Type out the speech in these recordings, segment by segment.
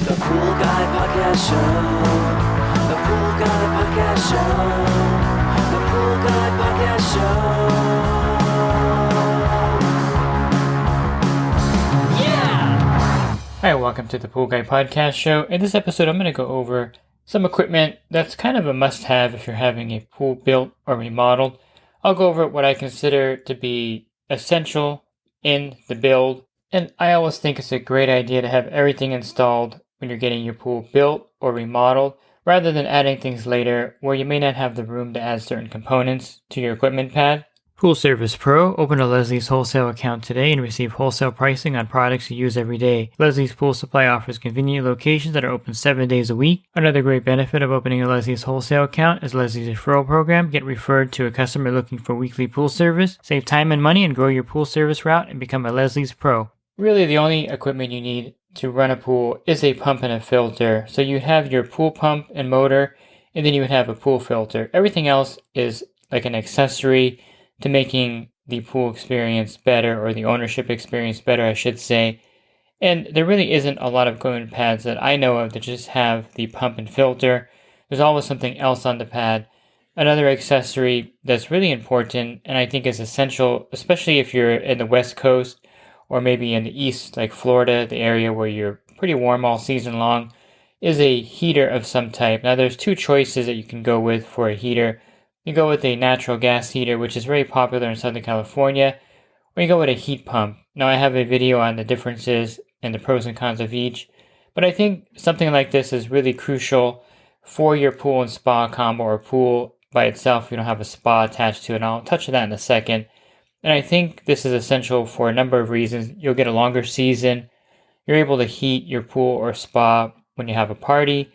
The Pool Guy Podcast Show. The Pool Guy Podcast Show. The Pool Guy Podcast Show. Yeah! Hi, welcome to the Pool Guy Podcast Show. In this episode, I'm going to go over some equipment that's kind of a must-have if you're having a pool built or remodeled. I'll go over what I consider to be essential in the build. And I always think it's a great idea to have everything installed when you're getting your pool built or remodeled, rather than adding things later where you may not have the room to add certain components to your equipment pad. Pool Service Pro. Open a Leslie's wholesale account today and receive wholesale pricing on products you use every day. Leslie's Pool Supply offers convenient locations that are open 7 days a week. Another great benefit of opening a Leslie's wholesale account is Leslie's referral program. Get referred to a customer looking for weekly pool service. Save time and money and grow your pool service route and become a Leslie's Pro. Really, the only equipment you need to run a pool is a pump and a filter. So you have your pool pump and motor, and then you would have a pool filter. Everything else is like an accessory to making the pool experience better, or the ownership experience better, I should say. And there really isn't a lot of equipment pads that I know of that just have the pump and filter. There's always something else on the pad. Another accessory that's really important, and I think is essential, especially if you're in the West Coast, or maybe in the East, like Florida, the area where you're pretty warm all season long, is a heater of some type. Now, there's two choices that you can go with for a heater. You go with a natural gas heater, which is very popular in Southern California, or you go with a heat pump. Now, I have a video on the differences and the pros and cons of each, but I think something like this is really crucial for your pool and spa combo, or pool by itself if you don't have a spa attached to it. And I'll touch on that in a second. And I think this is essential for a number of reasons. You'll get a longer season. You're able to heat your pool or spa when you have a party.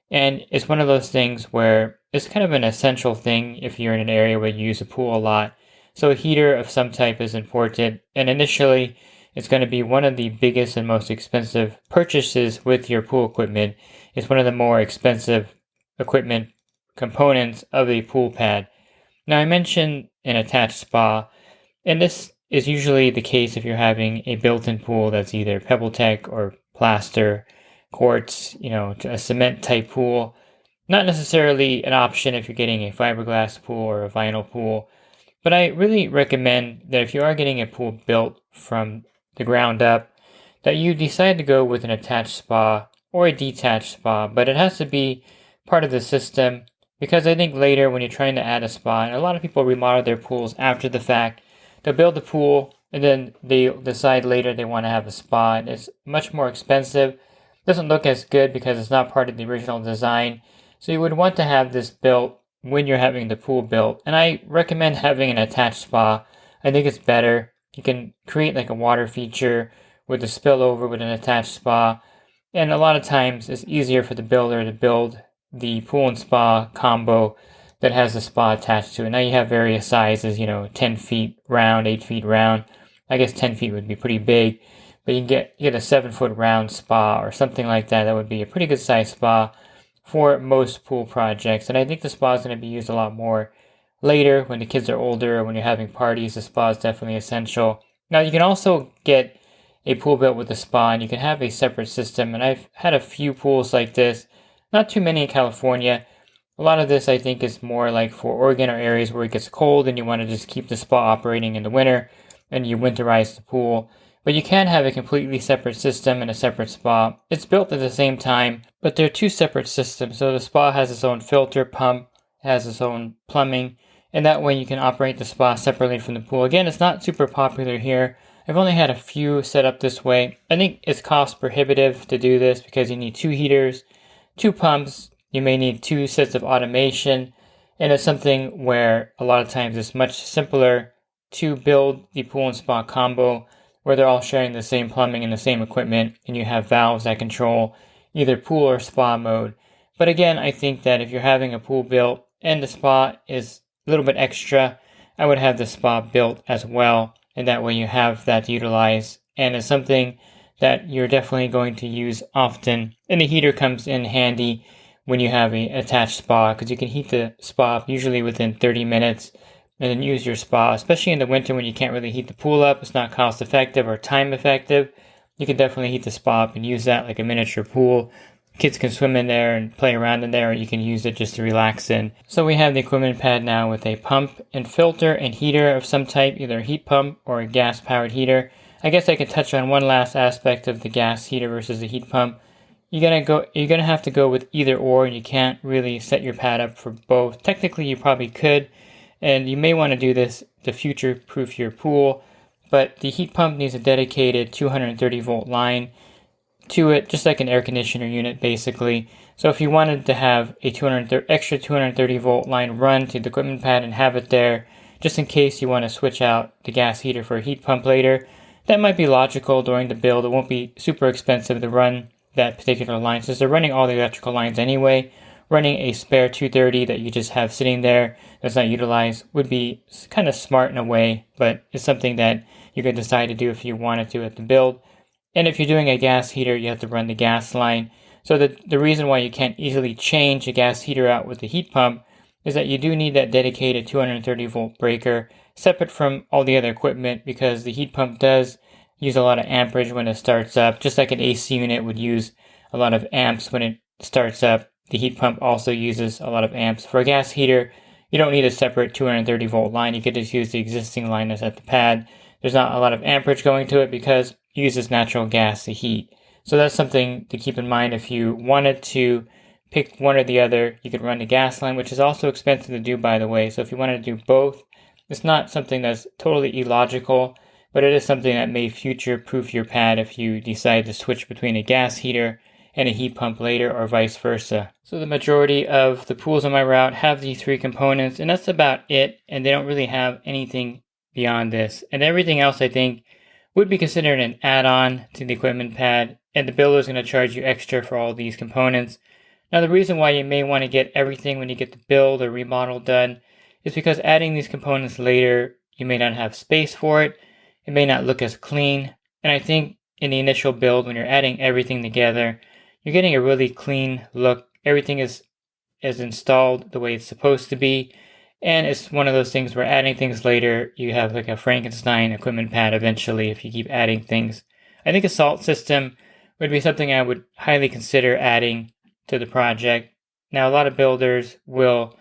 And it's one of those things where it's kind of an essential thing if you're in an area where you use a pool a lot. So a heater of some type is important. And initially, it's going to be one of the biggest and most expensive purchases with your pool equipment. It's one of the more expensive equipment components of a pool pad. Now, I mentioned an attached spa. And this is usually the case if you're having a built-in pool that's either PebbleTech or plaster, quartz, a cement type pool. Not necessarily an option if you're getting a fiberglass pool or a vinyl pool. But I really recommend that if you are getting a pool built from the ground up, that you decide to go with an attached spa or a detached spa. But it has to be part of the system, because I think later when you're trying to add a spa, and a lot of people remodel their pools after the fact, they'll build the pool, and then they decide later they want to have a spa. And it's much more expensive. Doesn't look as good because it's not part of the original design. So you would want to have this built when you're having the pool built. And I recommend having an attached spa. I think it's better. You can create like a water feature with a spillover with an attached spa. And a lot of times it's easier for the builder to build the pool and spa combo that has a spa attached to it. Now you have various sizes, 10 feet round, 8 feet round. I guess 10 feet would be pretty big, but you can get a 7-foot round spa or something like that. That would be a pretty good size spa for most pool projects. And I think the spa is going to be used a lot more later when the kids are older, or when you're having parties. The spa is definitely essential. Now you can also get a pool built with a spa, and you can have a separate system. And I've had a few pools like this, not too many in California. A lot of this, I think, is more like for Oregon or areas where it gets cold and you want to just keep the spa operating in the winter and you winterize the pool. But you can have a completely separate system and a separate spa. It's built at the same time, but they're two separate systems. So the spa has its own filter pump, has its own plumbing, and that way you can operate the spa separately from the pool. Again, it's not super popular here. I've only had a few set up this way. I think it's cost prohibitive to do this because you need 2 heaters, 2 pumps. You may need 2 sets of automation, and it's something where a lot of times it's much simpler to build the pool and spa combo where they're all sharing the same plumbing and the same equipment, and you have valves that control either pool or spa mode. But again, I think that if you're having a pool built and the spa is a little bit extra, I would have the spa built as well, and that way you have that to utilize, and it's something that you're definitely going to use often. And the heater comes in handy when you have an attached spa, because you can heat the spa up usually within 30 minutes and then use your spa, especially in the winter when you can't really heat the pool up. It's not cost effective or time effective. you can definitely heat the spa up and use that like a miniature pool. Kids can swim in there and play around in there, or you can use it just to relax in. So we have the equipment pad now with a pump and filter and heater of some type, either a heat pump or a gas-powered heater. I guess I could touch on one last aspect of the gas heater versus the heat pump. You're gonna have to go with either or, and you can't really set your pad up for both. Technically, you probably could, and you may want to do this to future-proof your pool, but the heat pump needs a dedicated 230 volt line to it, just like an air conditioner unit basically. So if you wanted to have a extra 230 volt line run to the equipment pad and have it there, just in case you want to switch out the gas heater for a heat pump later, that might be logical during the build. It won't be super expensive to run that particular line, since they're running all the electrical lines anyway. Running a spare 230 that you just have sitting there that's not utilized would be kind of smart in a way, but it's something that you could decide to do if you wanted to at the build. And if you're doing a gas heater, you have to run the gas line. So the reason why you can't easily change a gas heater out with the heat pump is that you do need that dedicated 230 volt breaker separate from all the other equipment, because the heat pump does use a lot of amperage when it starts up. Just like an AC unit would use a lot of amps when it starts up, the heat pump also uses a lot of amps. For a gas heater, you don't need a separate 230 volt line. You could just use the existing line that's at the pad. There's not a lot of amperage going to it because it uses natural gas to heat. So that's something to keep in mind. If you wanted to pick one or the other, you could run the gas line, which is also expensive to do, by the way. So if you wanted to do both, it's not something that's totally illogical, but it is something that may future-proof your pad if you decide to switch between a gas heater and a heat pump later, or vice versa. So the majority of the pools on my route have these three components, and that's about it, and they don't really have anything beyond this. And everything else, I think, would be considered an add-on to the equipment pad, and the builder is going to charge you extra for all these components. Now, the reason why you may want to get everything when you get the build or remodel done is because adding these components later, you may not have space for it. It may not look as clean. And I think in the initial build, when you're adding everything together, you're getting a really clean look. Everything is installed the way it's supposed to be. And it's one of those things where adding things later, you have like a Frankenstein equipment pad eventually if you keep adding things. I think a salt system would be something I would highly consider adding to the project. Now, a lot of builders will,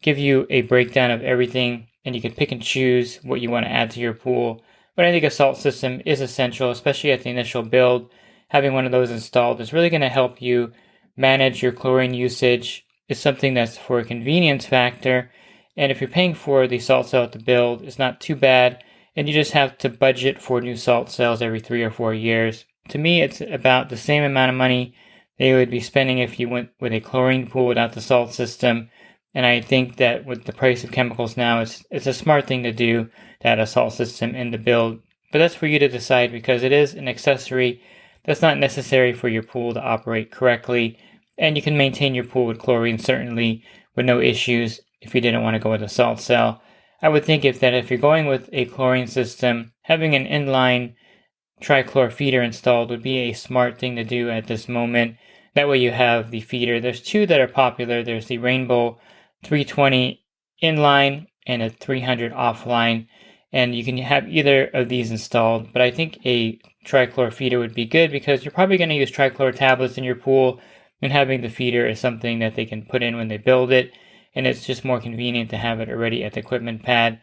give you a breakdown of everything, and you can pick and choose what you want to add to your pool. But I think a salt system is essential, especially at the initial build. Having one of those installed is really going to help you manage your chlorine usage. It's something that's for a convenience factor. And if you're paying for the salt cell at the build, it's not too bad. And you just have to budget for new salt cells every 3 or 4 years. To me, it's about the same amount of money they would be spending if you went with a chlorine pool without the salt system. And I think that with the price of chemicals now, it's a smart thing to do to add a salt system in the build. But that's for you to decide, because it is an accessory that's not necessary for your pool to operate correctly. And you can maintain your pool with chlorine certainly with no issues if you didn't want to go with a salt cell. I would think if you're going with a chlorine system, having an inline trichlor feeder installed would be a smart thing to do at this moment. That way you have the feeder. There's two that are popular. There's the Rainbow 320 inline and a 300 offline, and you can have either of these installed. But I think a trichlor feeder would be good, because you're probably going to use trichlor tablets in your pool, and having the feeder is something that they can put in when they build it, and it's just more convenient to have it already at the equipment pad.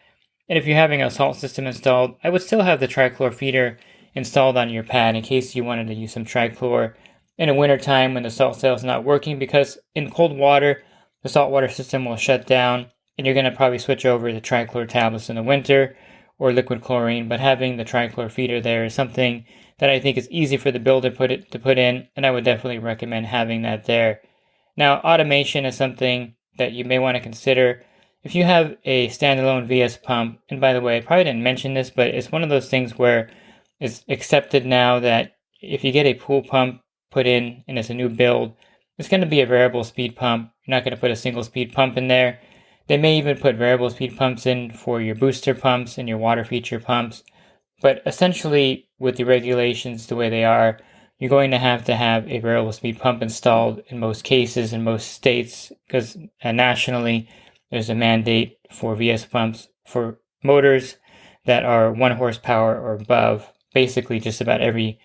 And if you're having a salt system installed, I would still have the trichlor feeder installed on your pad in case you wanted to use some trichlor in the wintertime when the salt cell is not working, because in cold water, the saltwater system will shut down, and you're going to probably switch over to trichlor tablets in the winter or liquid chlorine. But having the trichlor feeder there is something that I think is easy for the builder to put in, and I would definitely recommend having that there. Now, automation is something that you may want to consider. If you have a standalone VS pump, and by the way, I probably didn't mention this, but it's one of those things where it's accepted now that if you get a pool pump put in and it's a new build, it's going to be a variable speed pump. You're not going to put a single speed pump in there. They may even put variable speed pumps in for your booster pumps and your water feature pumps. But essentially, with the regulations the way they are, you're going to have a variable speed pump installed in most cases in most states, because nationally there's a mandate for VS pumps for motors that are 1 horsepower or above. Basically, just about every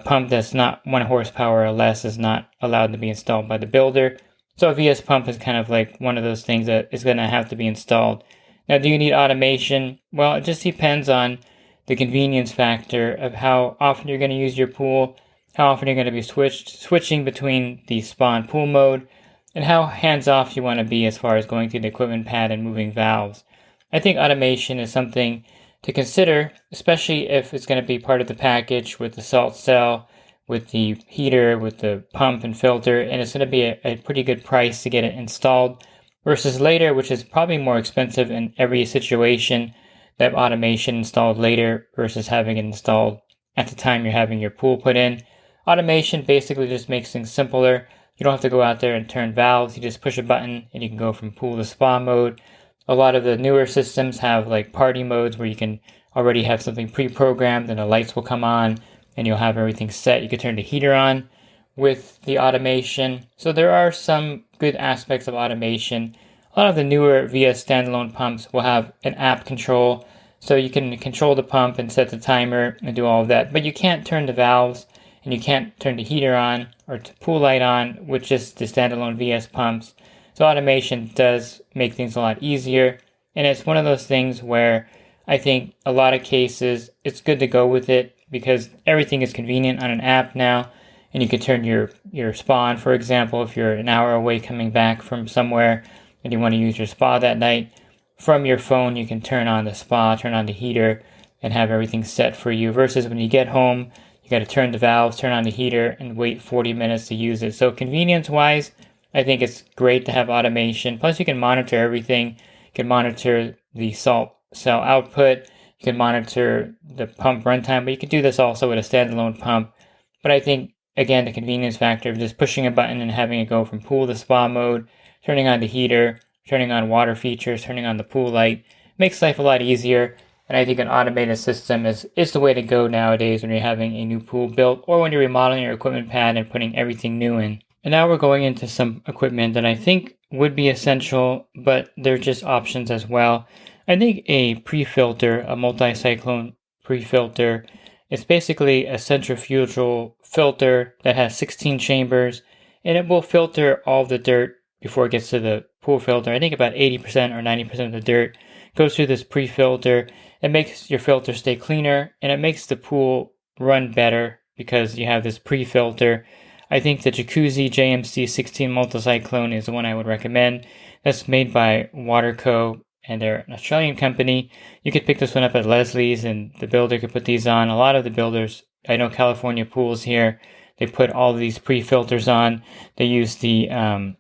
pump that's not 1 horsepower or less is not allowed to be installed by the builder. So a VS pump is kind of like one of those things that is going to have to be installed. Now, do you need automation? Well, it just depends on the convenience factor of how often you're going to use your pool, how often you're going to be switching between the spa and pool mode, and how hands-off you want to be as far as going through the equipment pad and moving valves. I think automation is something to consider, especially if it's going to be part of the package with the salt cell, with the heater, with the pump and filter, and it's going to be a pretty good price to get it installed versus later, which is probably more expensive in every situation, that automation installed later versus having it installed at the time you're having your pool put in. Automation basically just makes things simpler. You don't have to go out there and turn valves. You just push a button and you can go from pool to spa mode. A lot of the newer systems have like party modes where you can already have something pre-programmed and the lights will come on and you'll have everything set. You can turn the heater on with the automation. So there are some good aspects of automation. A lot of the newer VS standalone pumps will have an app control, so you can control the pump and set the timer and do all of that. But you can't turn the valves and you can't turn the heater on or the pool light on with just the standalone VS pumps. So automation does make things a lot easier. And it's one of those things where I think a lot of cases it's good to go with it because everything is convenient on an app now. And you can turn your spa on, for example, if you're an hour away coming back from somewhere and you want to use your spa that night. From your phone, you can turn on the spa, turn on the heater, and have everything set for you. Versus when you get home, you got to turn the valves, turn on the heater, and wait 40 minutes to use it. So convenience-wise, I think it's great to have automation. Plus, you can monitor everything. You can monitor the salt cell output. You can monitor the pump runtime. But you can do this also with a standalone pump. But I think, again, the convenience factor of just pushing a button and having it go from pool to spa mode, turning on the heater, turning on water features, turning on the pool light, makes life a lot easier. And I think an automated system is the way to go nowadays when you're having a new pool built or when you're remodeling your equipment pad and putting everything new in. And now we're going into some equipment that I think would be essential, but they're just options as well. I think a pre-filter, a multi-cyclone pre-filter, is basically a centrifugal filter that has 16 chambers, and it will filter all the dirt before it gets to the pool filter. I think about 80% or 90% of the dirt goes through this pre-filter. It makes your filter stay cleaner, and it makes the pool run better because you have this pre-filter. I think the Jacuzzi JMC 16 Multicyclone is the one I would recommend. That's made by Waterco, and they're an Australian company. You could pick this one up at Leslie's, and the builder could put these on. A lot of the builders, I know California Pools here, they put all of these pre-filters on. They use the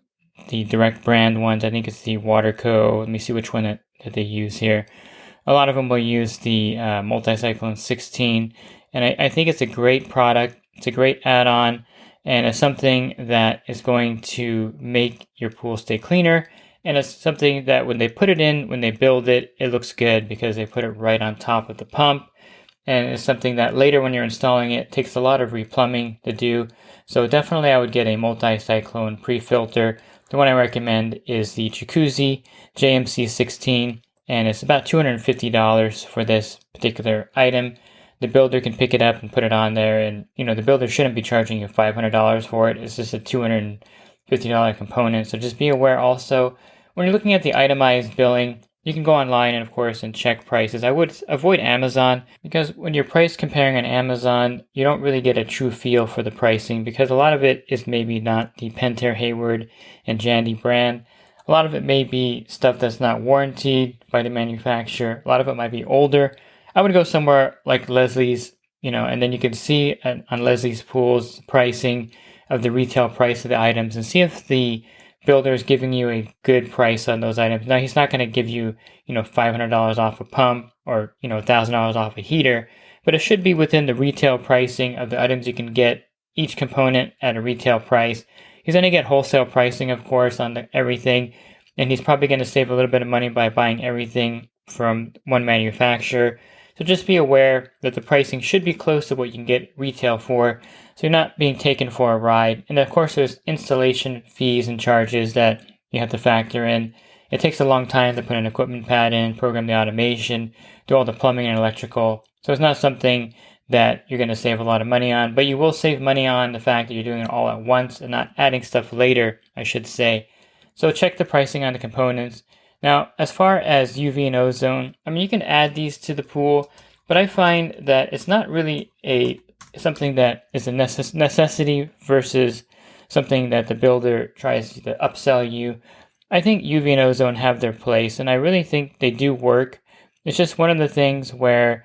direct brand ones. I think it's the Waterco. Let me see which one that they use here. A lot of them will use the Multicyclone 16, and I think it's a great product. It's a great add-on, and it's something that is going to make your pool stay cleaner, and it's something that when they put it in, when they build it, it looks good because they put it right on top of the pump, and it's something that later when you're installing it, takes a lot of replumbing to do. So definitely I would get a multi-cyclone pre-filter. The one I recommend is the Jacuzzi JMC 16, and it's about $250 for this particular item. The builder can pick it up and put it on there, and the builder shouldn't be charging you $500 for it. It's just a $250 component. So just be aware also, when you're looking at the itemized billing, you can go online and of course and check prices. I would avoid Amazon because when you're price comparing on Amazon, you don't really get a true feel for the pricing because a lot of it is maybe not the Pentair, Hayward, and Jandy brand. A lot of it may be stuff that's not warranted by the manufacturer. A lot of it might be older. I would go somewhere like Leslie's, and then you can see on Leslie's Pools pricing of the retail price of the items and see if the builder is giving you a good price on those items. Now, he's not going to give you, $500 off a pump or, $1,000 off a heater, but it should be within the retail pricing of the items you can get each component at a retail price. He's going to get wholesale pricing, of course, on everything, and he's probably going to save a little bit of money by buying everything from one manufacturer. So just be aware that the pricing should be close to what you can get retail for, so you're not being taken for a ride. And of course, there's installation fees and charges that you have to factor in. It takes a long time to put an equipment pad in, program the automation, do all the plumbing and electrical. So it's not something that you're going to save a lot of money on, but you will save money on the fact that you're doing it all at once and not adding stuff later, I should say. So check the pricing on the components. Now, as far as UV and ozone, I mean, you can add these to the pool, but I find that it's not really something that is a necessity versus something that the builder tries to upsell you. I think UV and ozone have their place, and I really think they do work. It's just one of the things where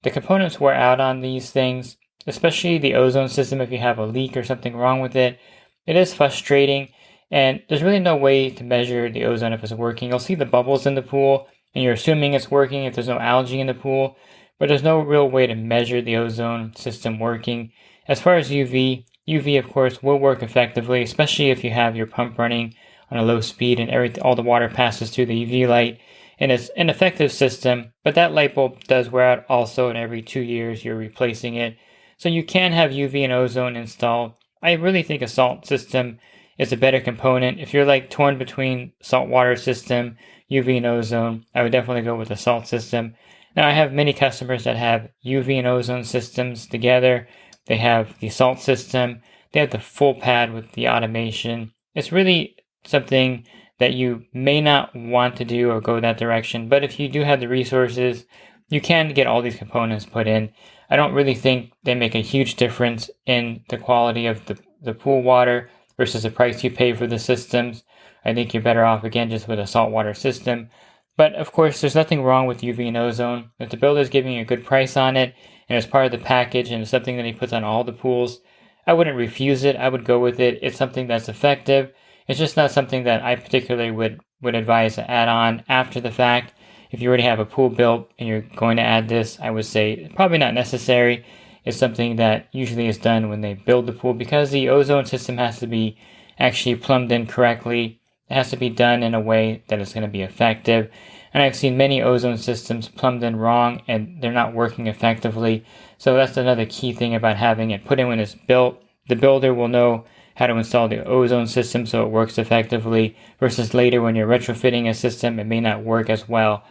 the components wear out on these things, especially the ozone system. If you have a leak or something wrong with it, it is frustrating, and there's really no way to measure the ozone if it's working. You'll see the bubbles in the pool, and you're assuming it's working if there's no algae in the pool, but there's no real way to measure the ozone system working. As far as UV, UV of course will work effectively, especially if you have your pump running on a low speed and all the water passes through the UV light. And it's an effective system, but that light bulb does wear out also, and every 2 years you're replacing it. So you can have UV and ozone installed. I really think a salt system is a better component. If you're like torn between saltwater system, UV and ozone, I would definitely go with the salt system. Now I have many customers that have UV and ozone systems together. They have the salt system. They have the full pad with the automation. It's really something that you may not want to do or go that direction. But if you do have the resources, you can get all these components put in. I don't really think they make a huge difference in the quality of the pool water versus the price you pay for the systems. I think you're better off, again, just with a saltwater system. But of course, there's nothing wrong with UV and ozone. If the builder is giving you a good price on it, and it's part of the package, and it's something that he puts on all the pools, I wouldn't refuse it. I would go with it. It's something that's effective. It's just not something that I particularly would advise to add on after the fact. If you already have a pool built and you're going to add this, I would say probably not necessary. It's something that usually is done when they build the pool, because the ozone system has to be actually plumbed in correctly. It has to be done in a way that is going to be effective. And I've seen many ozone systems plumbed in wrong and they're not working effectively. So that's another key thing about having it put in when it's built. The builder will know how to install the ozone system so it works effectively, versus later when you're retrofitting a system, it may not work as well.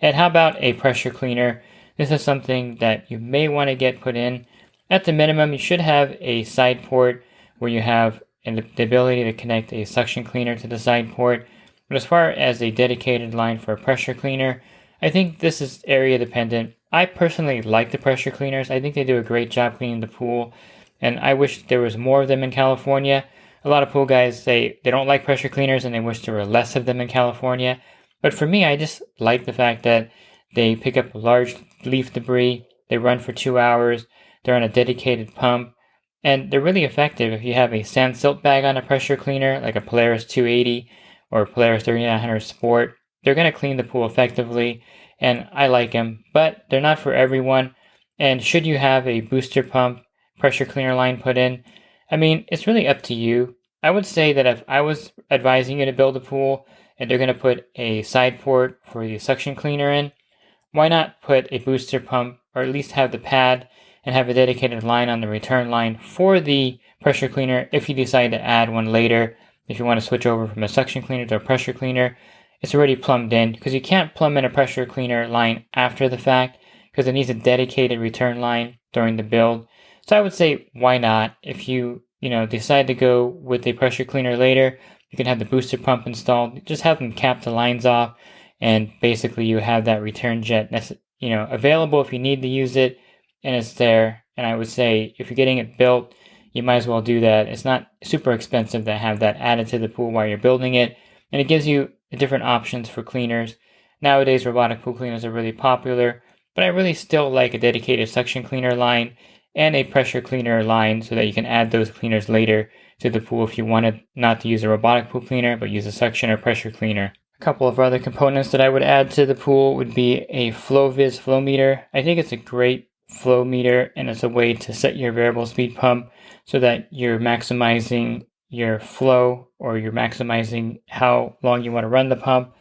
And how about a pressure cleaner? This is something that you may want to get put in. At the minimum, you should have a side port where you have the ability to connect a suction cleaner to the side port. But as far as a dedicated line for a pressure cleaner, I think this is area dependent. I personally like the pressure cleaners. I think they do a great job cleaning the pool, and I wish there was more of them in California. A lot of pool guys say they don't like pressure cleaners and they wish there were less of them in California. But for me, I just like the fact that they pick up large leaf debris, they run for 2 hours, they're on a dedicated pump, and they're really effective. If you have a sand silt bag on a pressure cleaner, like a Polaris 280 or a Polaris 3900 Sport, they're going to clean the pool effectively, and I like them, but they're not for everyone. And should you have a booster pump pressure cleaner line put in, I mean, it's really up to you. I would say that if I was advising you to build a pool and they're going to put a side port for the suction cleaner in, why not put a booster pump, or at least have the pad and have a dedicated line on the return line for the pressure cleaner if you decide to add one later. If you want to switch over from a suction cleaner to a pressure cleaner, it's already plumbed in, because you can't plumb in a pressure cleaner line after the fact because it needs a dedicated return line during the build. So I would say, why not? If you decide to go with a pressure cleaner later, you can have the booster pump installed. Just have them cap the lines off, and basically you have that return jet available if you need to use it, and it's there. And I would say if you're getting it built, you might as well do that. It's not super expensive to have that added to the pool while you're building it, and it gives you different options for cleaners. Nowadays, robotic pool cleaners are really popular, but I really still like a dedicated suction cleaner line and a pressure cleaner line so that you can add those cleaners later to the pool if you wanted not to use a robotic pool cleaner, but use a suction or pressure cleaner. A couple of other components that I would add to the pool would be a FlowViz flow meter. I think it's a great flow meter, and it's a way to set your variable speed pump so that you're maximizing your flow, or you're maximizing how long you want to run the pump.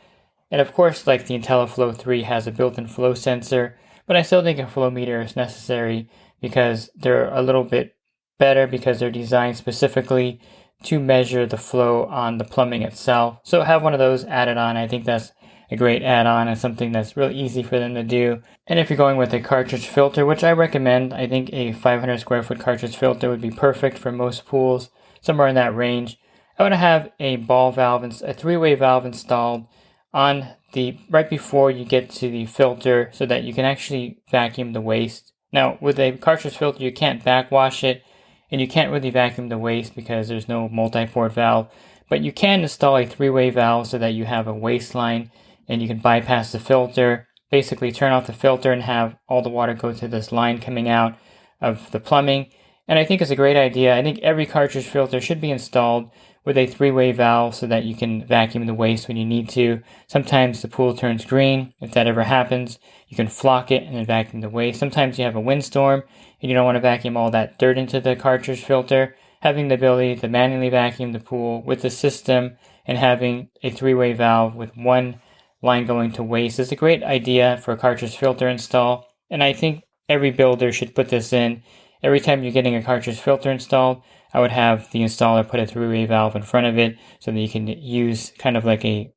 And of course, like the IntelliFlow 3 has a built-in flow sensor, but I still think a flow meter is necessary because they're a little bit better because they're designed specifically to measure the flow on the plumbing itself. So have one of those added on. I think that's a great add-on and something that's really easy for them to do. And if you're going with a cartridge filter, which I recommend, I think a 500 square foot cartridge filter would be perfect for most pools, somewhere in that range. I want to have a ball valve, a three-way valve installed on the right before you get to the filter so that you can actually vacuum the waste. Now, with a cartridge filter, you can't backwash it, and you can't really vacuum the waste because there's no multi-port valve, but you can install a three-way valve so that you have a waste line and you can bypass the filter, basically turn off the filter and have all the water go to this line coming out of the plumbing. And I think it's a great idea. I think every cartridge filter should be installed with a three-way valve so that you can vacuum the waste when you need to. Sometimes the pool turns green. If that ever happens, you can flock it and then vacuum the waste. Sometimes you have a windstorm and you don't want to vacuum all that dirt into the cartridge filter. Having the ability to manually vacuum the pool with the system and having a three-way valve with one line going to waste is a great idea for a cartridge filter install. And I think every builder should put this in. Every time you're getting a cartridge filter installed, I would have the installer put a three-way valve in front of it so that you can use kind of like a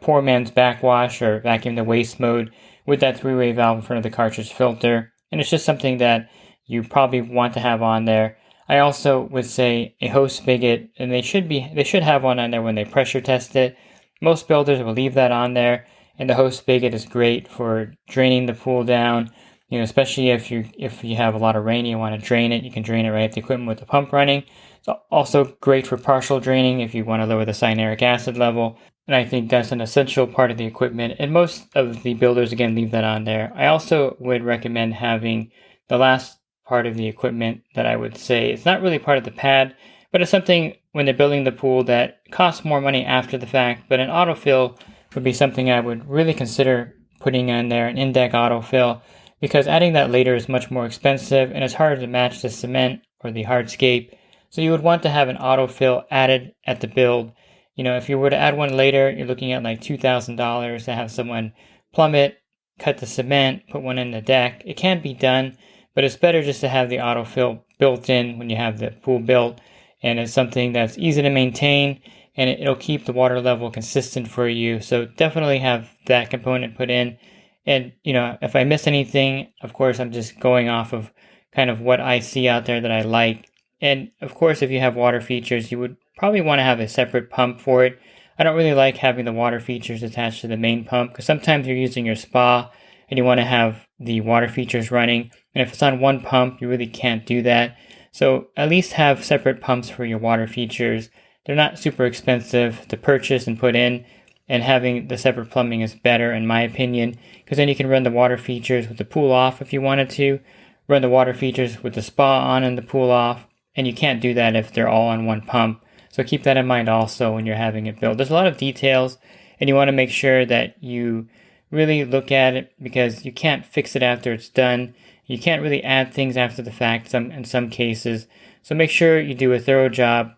poor man's backwash or vacuum the waste mode with that three-way valve in front of the cartridge filter. And it's just something that you probably want to have on there. I also would say a hose spigot, and they should have one on there when they pressure test it. Most builders will leave that on there, and the hose spigot is great for draining the pool down. Especially if you have a lot of rain, you want to drain it. You can drain it right at the equipment with the pump running. It's also great for partial draining if you want to lower the cyanuric acid level. And I think that's an essential part of the equipment. And most of the builders, again, leave that on there. I also would recommend having the last part of the equipment that I would say it's not really part of the pad, but it's something when they're building the pool that costs more money after the fact. But an autofill would be something I would really consider putting on there, an in-deck autofill, because adding that later is much more expensive and it's harder to match the cement or the hardscape. So you would want to have an autofill added at the build. If you were to add one later, you're looking at like $2,000 to have someone plumb it, cut the cement, put one in the deck. It can be done, but it's better just to have the autofill built in when you have the pool built. And it's something that's easy to maintain and it'll keep the water level consistent for you. So definitely have that component put in. And, if I miss anything, of course, I'm just going off of kind of what I see out there that I like. And, of course, if you have water features, you would probably want to have a separate pump for it. I don't really like having the water features attached to the main pump because sometimes you're using your spa and you want to have the water features running. And if it's on one pump, you really can't do that. So at least have separate pumps for your water features. They're not super expensive to purchase and put in. And having the separate plumbing is better in my opinion, because then you can run the water features with the pool off if you wanted to, run the water features with the spa on and the pool off, and you can't do that if they're all on one pump. So keep that in mind also when you're having it built. There's a lot of details, and you want to make sure that you really look at it because you can't fix it after it's done. You can't really add things after the fact in some cases. So make sure you do a thorough job,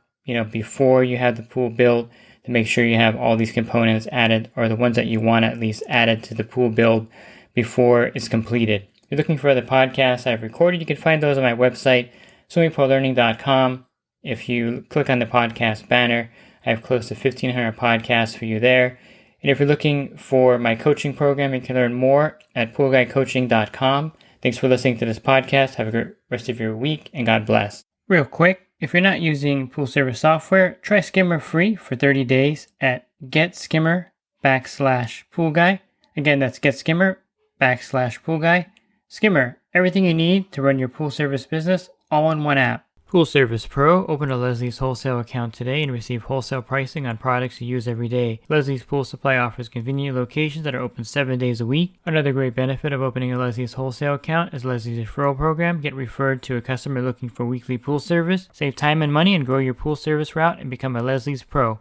before you have the pool built, to make sure you have all these components added, or the ones that you want at least added to the pool build before it's completed. If you're looking for other podcasts I've recorded, you can find those on my website, swimmingpoollearning.com. If you click on the podcast banner, I have close to 1,500 podcasts for you there. And if you're looking for my coaching program, you can learn more at poolguycoaching.com. Thanks for listening to this podcast. Have a great rest of your week, and God bless. Real quick, if you're not using pool service software, try Skimmer free for 30 days at getskimmer.com/poolguy. Again, that's getskimmer.com/poolguy. Skimmer, everything you need to run your pool service business all in one app. Pool Service Pro, open a Leslie's wholesale account today and receive wholesale pricing on products you use every day. Leslie's Pool Supply offers convenient locations that are open 7 days a week. Another great benefit of opening a Leslie's wholesale account is Leslie's referral program. Get referred to a customer looking for weekly pool service. Save time and money and grow your pool service route and become a Leslie's Pro.